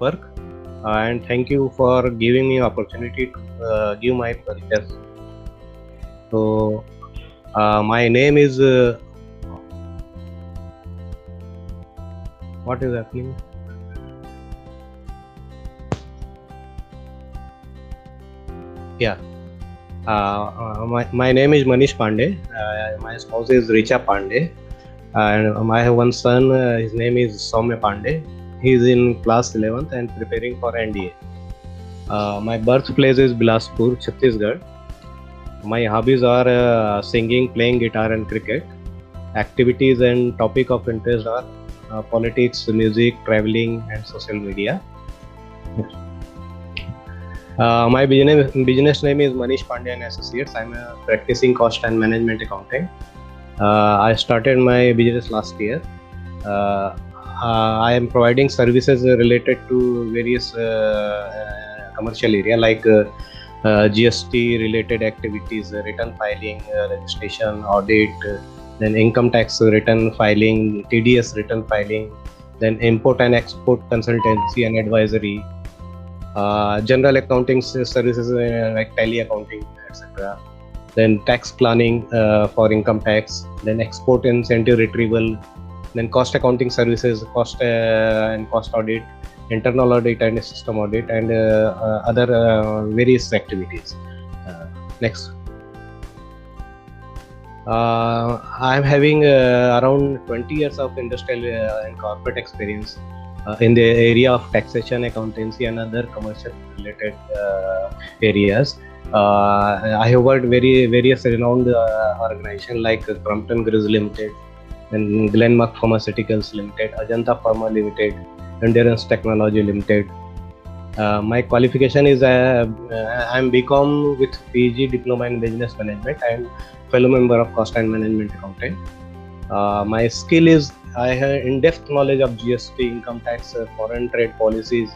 Deepak, and thank you for giving me opportunity to give my purchase. So, my name is what is happening? Yeah. My name is Manish Pandey. My spouse is Richa Pandey, and I have one son. His name is Soumya Pandey. He is in class 11th and preparing for NDA. My birthplace is Bilaspur, Chhattisgarh. My hobbies are singing, playing guitar, and cricket. Activities and topic of interest are politics, music, traveling, and social media. My business name is Manish Pandey and Associates. I'm a practicing cost and management accountant. I started my business last year. I am providing services related to various commercial area like GST related activities, return filing, registration, audit, then income tax return filing, TDS return filing, then import and export consultancy and advisory, general accounting services like tally accounting, etc. Then tax planning for income tax, then export incentive retrieval, then cost accounting services, cost and cost audit, internal audit and system audit, and other various activities. Next. I'm having around 20 years of industrial and corporate experience in the area of taxation, accountancy, and other commercial related areas. I have worked various renowned organizations like Crompton Greaves Limited, and Glenmark Pharmaceuticals Limited, Ajanta Pharma Limited, Endurance Technology Limited. My qualification is I'm BCom with PG Diploma in Business Management and fellow member of Cost and Management Accountant. My skill is I have in-depth knowledge of GST, income tax, foreign trade policies,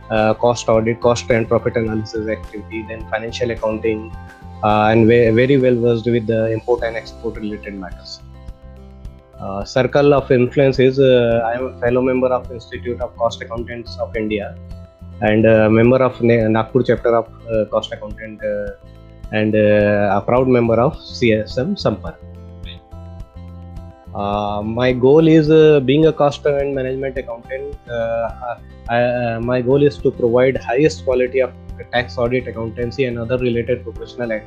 cost audit, cost and profit analysis activity, then financial accounting, and very well versed with the import and export related matters. Circle of influence is I am a fellow member of Institute of Cost Accountants of India and a member of Nagpur chapter of Cost Accountant and a proud member of CSM Sampark. My goal is being a cost and management accountant. My goal is to provide highest quality of tax audit, accountancy, and other related professional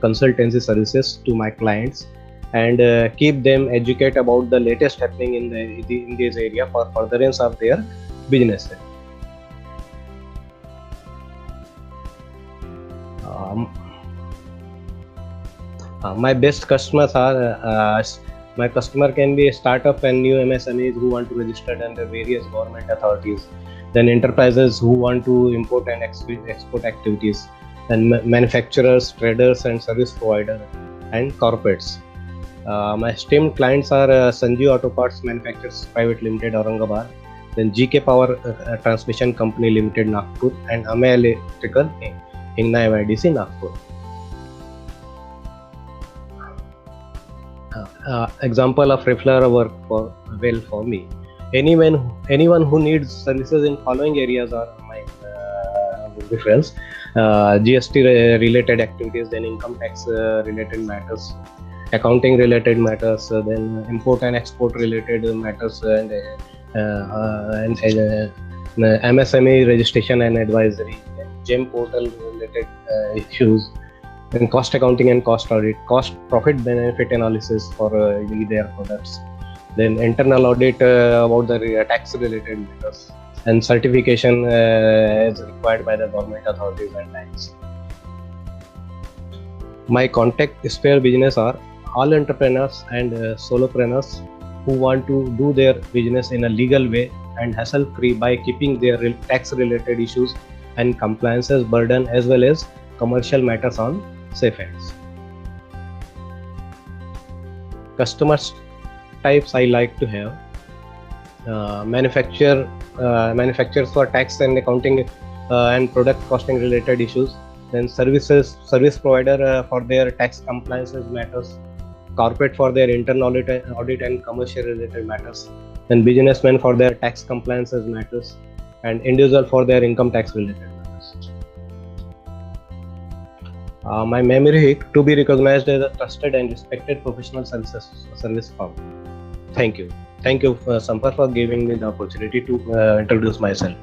consultancy services to my clients, and keep them educated about the latest happening in this area for furtherance of their business. My best customers are my customer can be a startup and new MSMEs who want to register under various government authorities, then enterprises who want to import and export activities, then manufacturers, traders, and service providers, and corporates. My esteemed clients are Sanjeev Auto Parts Manufacturers Private Limited, Aurangabad, then GK Power Transmission Company Limited, Nagpur, and Amay Electrical, Hingna MIDC, Nagpur. Example of referral work for me. Anyone who needs services in following areas are my referrals: GST related activities, then income tax related matters, accounting related matters, then import and export related matters, and MSME registration and advisory, GEM portal related issues, then cost accounting and cost audit, cost profit benefit analysis for their products, then internal audit about the tax related matters, and certification as required by the government authorities and banks. My contact sphere business are all entrepreneurs and solopreneurs who want to do their business in a legal way and hassle free by keeping their tax related issues and compliances burden as well as commercial matters on safe hands. Customers types I like to have: manufacturers for tax and accounting and product costing related issues, then service provider for their tax compliances matters, corporate for their internal audit and commercial related matters, then businessmen for their tax compliances matters, and individual for their income tax related matters. My memory to be recognized as a trusted and respected professional service firm. Thank you. Thank you, Sampar, for giving me the opportunity to introduce myself.